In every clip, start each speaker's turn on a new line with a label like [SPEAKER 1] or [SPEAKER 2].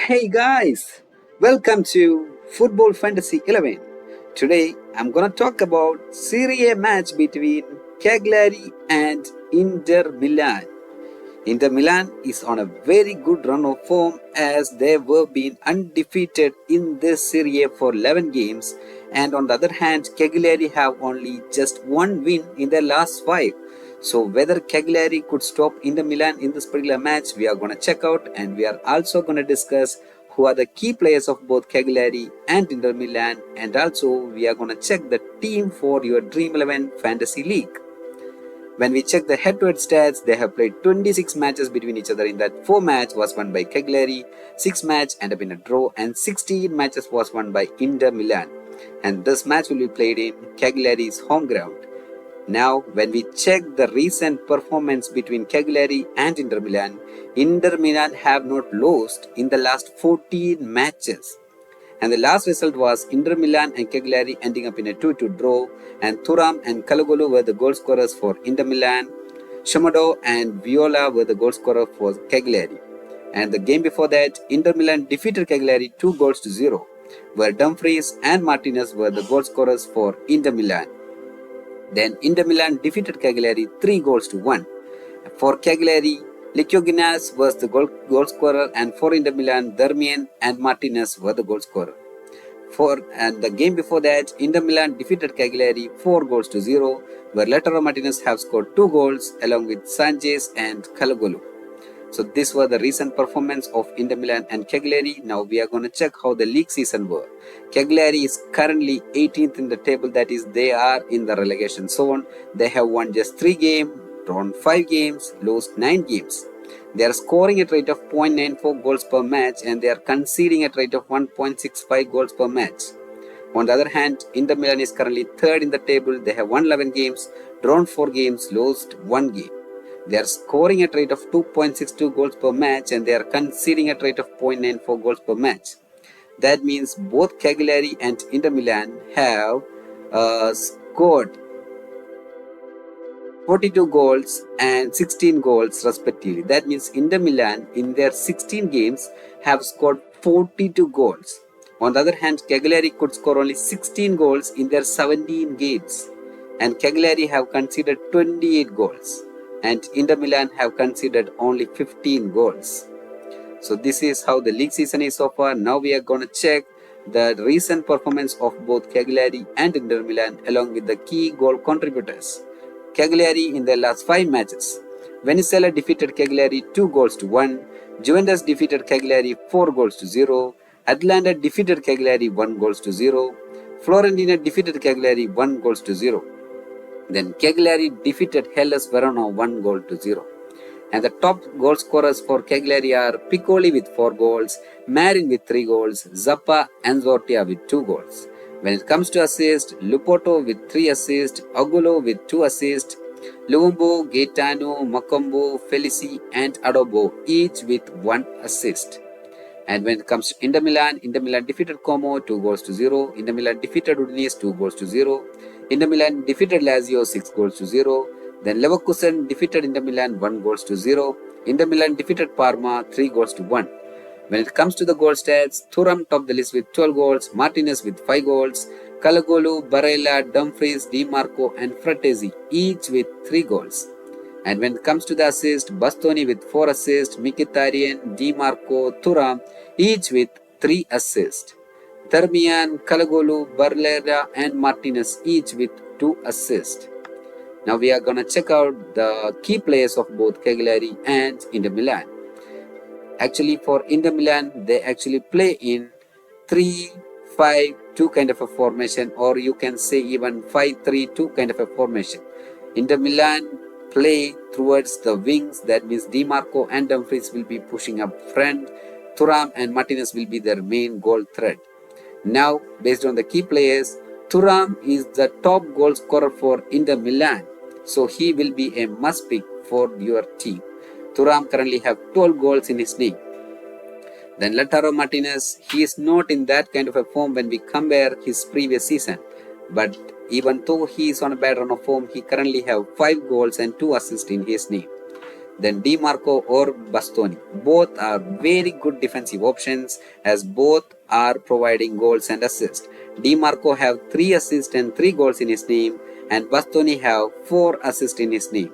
[SPEAKER 1] Hey guys, welcome to Football Fantasy 11. Today I'm gonna talk about Serie A match between Cagliari and Inter Milan. Inter Milan is on a very good run of form as they were being undefeated in this Serie A for 11 games, and on the other hand Cagliari have only just one win in their last 5. So whether Cagliari could stop Inter Milan in this particular match, we are going to check out, and we are also going to discuss who are the key players of both Cagliari and Inter Milan, and also we are going to check the team for your Dream11 Fantasy League. When we check the head-to-head stats, they have played 26 matches between each other. In that, 4 matches was won by Cagliari, 6 matches ended up in a draw, and 16 matches was won by Inter Milan. And this match will be played in Cagliari's home ground. Now, when we check the recent performance between Cagliari and Inter Milan have not lost in the last 14 matches. And the last result was Inter Milan and Cagliari ending up in a 2-2 draw, and Thuram and Kalagolu were the goal scorers for Inter Milan. Shomodo and Viola were the goal scorer for Cagliari. And the game before that, Inter Milan defeated Cagliari 2-0, where Dumfries and Martinez were the goal scorers for Inter Milan. Then Inter Milan defeated Cagliari 3-1. For Cagliari, Licioginas was the goal scorer, and for Inter Milan, Darmian and Martinez were the goal scorer. And the game before that, Inter Milan defeated Cagliari 4-0, where Lautaro Martinez have scored 2 goals along with Sanchez and Kalagolu. So these were the recent performance of Inter Milan and Cagliari. Now we are going to check how the league season were. Cagliari is currently 18th in the table, that is they are in the relegation zone. They have won just 3 games, drawn 5 games, lost 9 games. They are scoring at rate of 0.94 goals per match, and they are conceding at rate of 1.65 goals per match. On the other hand, Inter Milan is currently 3rd in the table. They have won 11 games, drawn 4 games, lost 1 game. They are scoring at rate of 2.62 goals per match, and they are conceding at rate of 0.94 goals per match. That means both Cagliari and Inter Milan have scored 42 goals and 16 goals respectively. That means Inter Milan in their 16 games have scored 42 goals. On the other hand, Cagliari could score only 16 goals in their 17 games, and Cagliari have conceded 28 goals, and Inter Milan have conceded only 15 goals. So this is how the league season is so far. Now we are going to check the recent performance of both Cagliari and Inter Milan along with the key goal contributors. Cagliari in their last 5 matches. Venezuela defeated Cagliari 2-1. Juventus defeated Cagliari 4-0. Atlanta defeated Cagliari 1-0. Fiorentina defeated Cagliari 1-0. Then Cagliari defeated Hellas Verona 1-0. And the top goal scorers for Cagliari are Piccoli with 4 goals, Marin with 3 goals, Zappa and Zortia with 2 goals. When it comes to assists, Lupoto with 3 assists, Agulo with 2 assists, Lumumbo, Gaetano, Macombo, Felici and Adobo each with 1 assist. And when it comes to Inter Milan defeated Como 2-0. Inter Milan defeated Udinese 2-0. Inter Milan defeated Lazio 6-0. Then Leverkusen defeated Inter Milan 1-0. Inter Milan defeated Parma 3-1. When it comes to the goal stats, Thuram topped the list with 12 goals, Martinez with 5 goals, Kalagolu, Barella, Dumfries, Di Marco and Fratesi each with 3 goals. And when it comes to the assist, Bastoni with 4 assists, Mkhitaryan, Di Marco, Thuram each with 3 assists. Darmian, Kalagolu, Barella and Martinez each with 2 assists. Now we are going to check out the key players of both Cagliari and Inter Milan. Actually for Inter Milan, they actually play in 3-5-2 kind of a formation, or you can say even 5-3-2 kind of a formation. Inter Milan play towards the wings, that means Di Marco and Dumfries will be pushing up front. Thuram and Martinez will be their main goal threat. Now, based on the key players, Thuram is the top goal scorer for Inter Milan, so he will be a must pick for your team. Thuram currently have 12 goals in his name. Then Lautaro Martinez, he is not in that kind of a form when we compare his previous season. But even though he is on a bad run of form, he currently have 5 goals and 2 assists in his name. Then Di Marco or Bastoni. Both are very good defensive options as both are providing goals and assists. Di Marco have 3 assists and 3 goals in his name, and Bastoni have 4 assists in his name.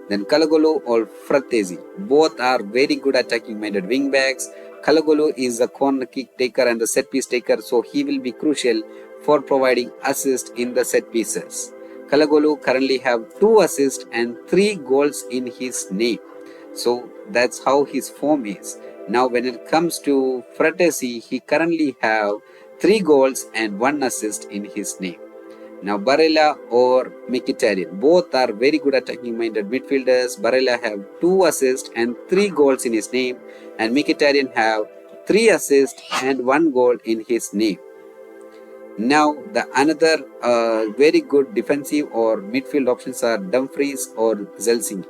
[SPEAKER 1] Then Kalagolo or Fratesi. Both are very good attacking minded wing backs. Kalagolo is the corner kick taker and the set piece taker, so he will be crucial for providing assist in the set pieces. Kalagolo currently have 2 assists and 3 goals in his name. So that's how his form is. Now when it comes to Fratesi, he currently have 3 goals and 1 assist in his name. Now Barella or Mkhitaryan, both are very good attacking minded midfielders. Barella have 2 assists and 3 goals in his name, and Mkhitaryan have 3 assists and 1 goal in his name. Now the another very good defensive or midfield options are Dumfries or Zelsinki.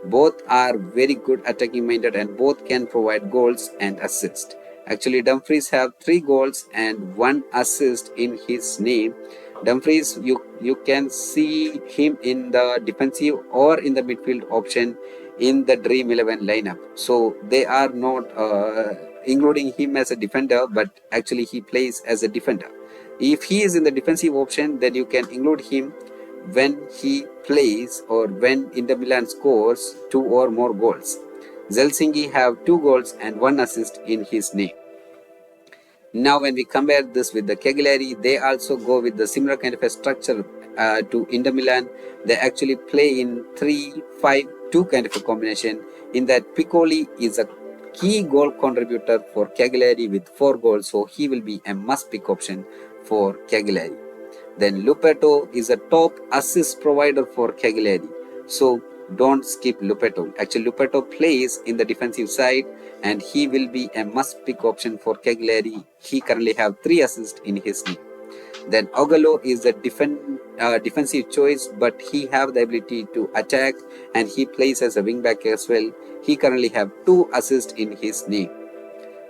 [SPEAKER 1] Both are very good attacking minded and both can provide goals and assists. Actually, Dumfries have 3 goals and 1 assist in his name. Dumfries, you can see him in the defensive or in the midfield option in the Dream11 lineup. So they are not including him as a defender, but actually he plays as a defender. If he is in the defensive option, then you can include him when he plays or when Inter Milan scores 2 or more goals. Zelsinki have 2 goals and 1 assist in his name. Now when we compare this with the Cagliari, they also go with the similar kind of a structure to Inter Milan. They actually play in 3-5-2 kind of a combination, in that Piccoli is a key goal contributor for Cagliari with 4 goals, so he will be a must-pick option for Cagliari. Then Lupetto is a top assist provider for Cagliari, so don't skip Lupetto. Actually, Lupetto plays in the defensive side and he will be a must-pick option for Cagliari. He currently have 3 assists in his name. Then Ogalo is a defensive choice, but he have the ability to attack and he plays as a wing-back as well. He currently have 2 assists in his name.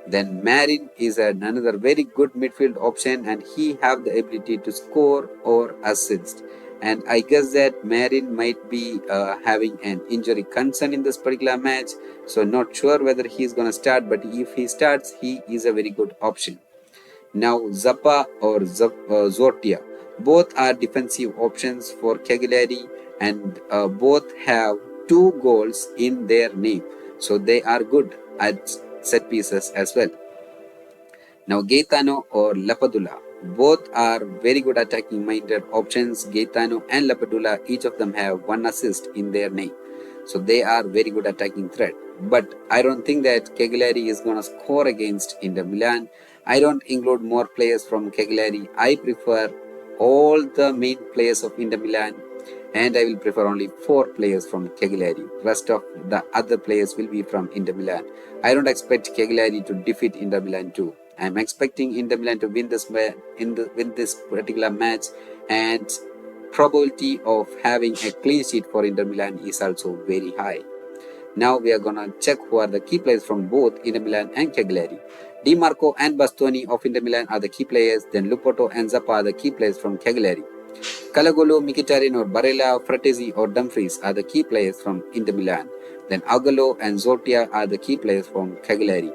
[SPEAKER 1] Then Marin is another very good midfield option and he have the ability to score or assist. And I guess that Marin might be having an injury concern in this particular match. So not sure whether he is going to start, but if he starts, he is a very good option. Now Zappa or Zortia, both are defensive options for Cagliari and both have 2 goals in their name. So they are good at set pieces as well. Now Gaetano or Lapadula, both are very good attacking minded options. Gaetano and Lapadula, each of them have 1 assist in their name. So they are very good attacking threat. But I don't think that Cagliari is going to score against Inter Milan. I don't include more players from Cagliari. I prefer all the main players of Inter Milan and I will prefer only 4 players from Cagliari. Rest of the other players will be from Inter Milan. I don't expect Cagliari to defeat Inter Milan too. I am expecting Inter Milan to win this particular match, and probability of having a clean sheet for Inter Milan is also very high. Now we are gonna check who are the key players from both Inter Milan and Cagliari. Di Marco and Bastoni of Inter Milan are the key players. Then Lupotto and Zappa are the key players from Cagliari. Calagolo, Mkhitaryan or Barella, Fratesi or Dumfries are the key players from Inter Milan. Then Agalo and Zortia are the key players from Cagliari.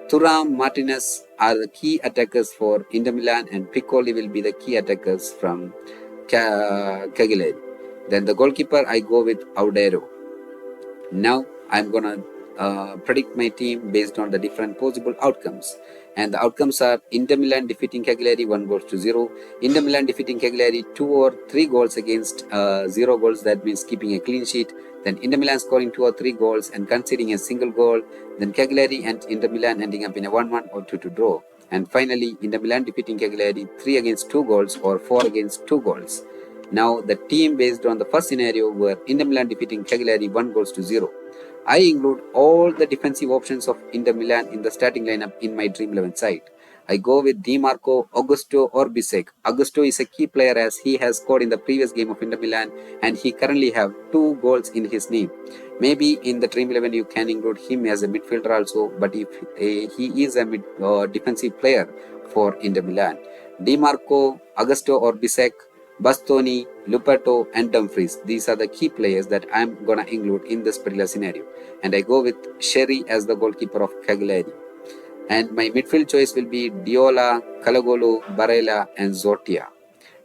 [SPEAKER 1] Thuram, Martinez are the key attackers for Inter Milan and Piccoli will be the key attackers from Cagliari. Then the goalkeeper, I go with Audero. Now I'm gonna predict my team based on the different possible outcomes. And the outcomes are Inter Milan defeating Cagliari 1-0, Inter Milan defeating Cagliari 2 or 3 goals against 0 goals, that means keeping a clean sheet. Then Inter Milan scoring 2 or 3 goals and conceding a single goal. Then Cagliari and Inter Milan ending up in a 1-1 or 2-2 draw. And finally, Inter Milan defeating Cagliari 3 against 2 goals or 4 against 2 goals. Now the team based on the first scenario were Inter Milan defeating Cagliari 1-0. I include all the defensive options of Inter Milan in the starting lineup in my Dream11 side. I go with Di Marco, Augusto or Bisek. Augusto is a key player as he has scored in the previous game of Inter Milan and he currently have 2 goals in his name. Maybe in the Dream11 you can include him as a midfielder also, but if he is a defensive player for Inter Milan. Di Marco, Augusto or Bisek, Bastoni, Luperto, and Dumfries. These are the key players that I'm gonna include in this particular scenario. And I go with Seria as the goalkeeper of Cagliari. And my midfield choice will be Diola, Calogolo, Barella, and Zotia.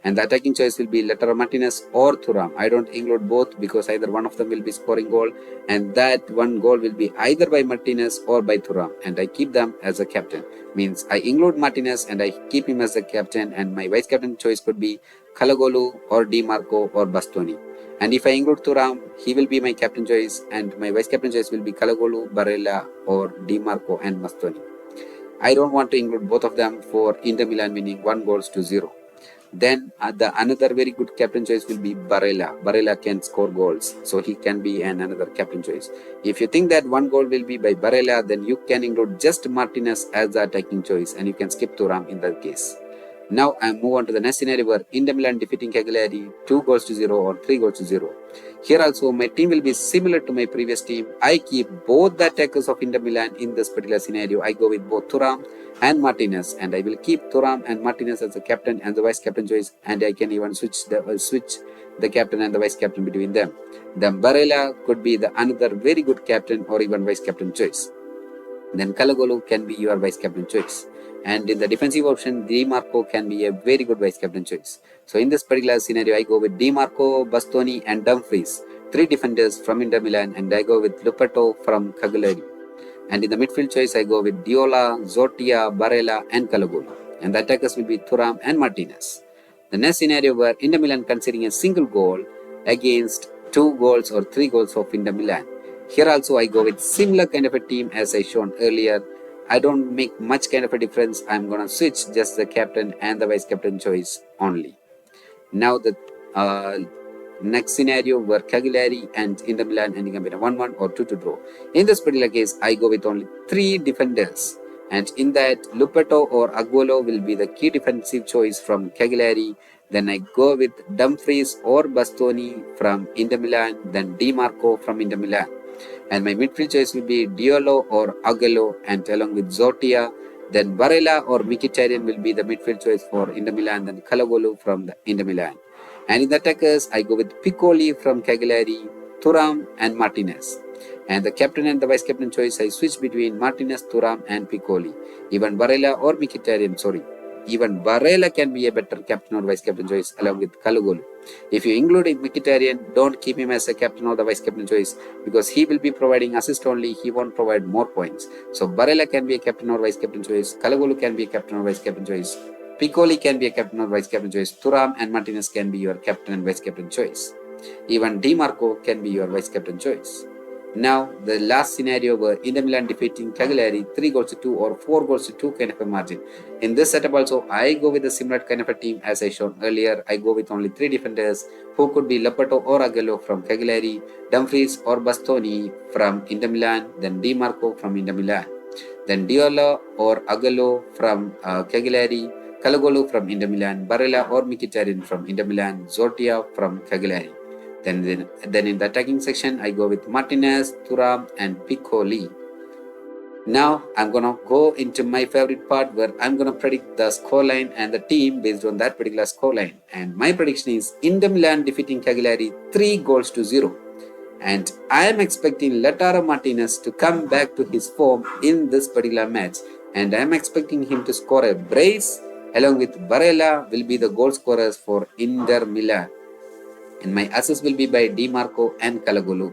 [SPEAKER 1] And the attacking choice will be Lautaro Martinez or Thuram. I don't include both because either one of them will be scoring goal, and that one goal will be either by Martinez or by Thuram, and I keep them as a captain. Means I include Martinez and I keep him as a captain, and my vice captain choice could be Calogolu or Di Marco or Bastoni. And if I include Thuram, he will be my captain choice, and my vice captain choice will be Calogolu, Barella, or Di Marco and Bastoni. I don't want to include both of them for Inter Milan winning 1-0. Then the another very good captain choice will be Barella. Barella can score goals, so he can be another captain choice. If you think that one goal will be by Barella, then you can include just Martinez as the attacking choice, and you can skip Thuram in that case. Now I move on to the next scenario where Inter Milan defeating Cagliari 2-0 or 3-0. Here also my team will be similar to my previous team. I keep both the attackers of Inter Milan in this particular scenario. I go with both Thuram and Martinez, and I will keep Thuram and Martinez as the captain and the vice captain choice, and I can even switch the captain and the vice captain between them. Then Barella could be the another very good captain or even vice captain choice. Then Calogolu can be your vice captain choice. And in the defensive option, Di Marco can be a very good vice captain choice. So in this particular scenario, I go with Di Marco, Bastoni, and Dumfries, three defenders from Inter Milan, and I go with Luperto from Cagliari. And in the midfield choice, I go with Diola, Zotia, Barella, and Calogolu. And the attackers will be Thuram and Martinez. The next scenario where Inter Milan conceding a single goal against 2 goals or 3 goals of Inter Milan. Here also I go with similar kind of a team as I shown earlier. I don't make much kind of a difference. I'm gonna switch just the captain and the vice captain choice only. Now the next scenario where Cagliari and Inter Milan ending up in a 1-1 or 2-2 draw. In this particular case, I go with only 3 defenders. And in that, Luperto or Aguero will be the key defensive choice from Cagliari. Then I go with Dumfries or Bastoni from Inter Milan. Then Di Marco from Inter Milan. And my midfield choice will be Diolo or Aguero, and along with Zotia. Then Barella or Mkhitaryan will be the midfield choice for Inter Milan. Then Calogolu from the Inter Milan. And in the attackers, I go with Piccoli from Cagliari, Thuram and Martinez. And the captain and the vice captain choice, I switch between Martinez, Thuram and Piccoli. Even Barella or Mkhitaryan, even Barella can be a better captain or vice captain choice along with Calogolu. If you include Mkhitaryan, don't keep him as a captain or the vice captain choice because he will be providing assist only, he won't provide more points. So Barella can be a captain or vice captain choice, Calogolu can be a captain or vice captain choice, Piccoli can be a captain or vice captain choice, Thuram and Martinez can be your captain and vice captain choice. Even Di Marco can be your vice captain choice. Now, the last scenario where Inter Milan defeating Cagliari 3-2 or 4-2 kind of a margin. In this setup also, I go with a similar kind of a team as I shown earlier. I go with only 3 defenders who could be Luperto or Aguero from Cagliari, Dumfries or Bastoni from Inter Milan, then Di Marco from Inter Milan, then Diola or Aguero from Cagliari, Calogolu from Inter Milan, Barella or Mkhitaryan from Inter Milan, Zotia from Cagliari. Then in the attacking section, I go with Martinez, Thuram and Piccoli. Now, I'm going to go into my favorite part where I'm going to predict the scoreline and the team based on that particular scoreline. And my prediction is Inter Milan defeating Cagliari 3-0. And I am expecting Lautaro Martinez to come back to his form in this particular match. And I am expecting him to score a brace along with Barella will be the goal scorers for Inter Milan. And my assists will be by Di Marco and Calogolu.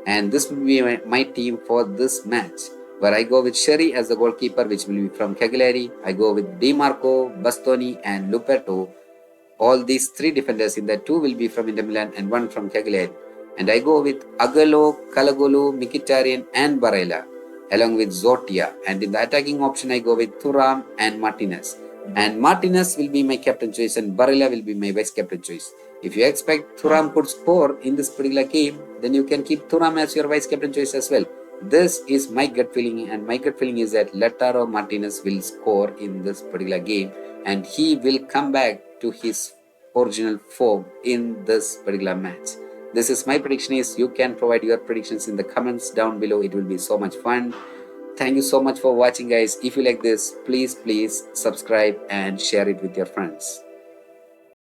[SPEAKER 1] And this will be my team for this match, where I go with Seria as the goalkeeper, which will be from Cagliari. I go with Di Marco, Bastoni and Luperto. All these 3 defenders in that 2 will be from Inter Milan and 1 from Cagliari. And I go with Aguero, Calogolu, Mkhitaryan and Barella, along with Zotia. And in the attacking option, I go with Thuram and Martinez. And Martinez will be my captain choice and Barella will be my vice captain choice. If you expect Thuram could score in this particular game, then you can keep Thuram as your vice captain choice as well. This is my gut feeling, and my gut feeling is that Lautaro Martinez will score in this particular game and he will come back to his original form in this particular match. This is my prediction. You can provide your predictions in the comments down below. It will be so much fun. Thank you so much for watching, guys. If you like this, please subscribe and share it with your friends.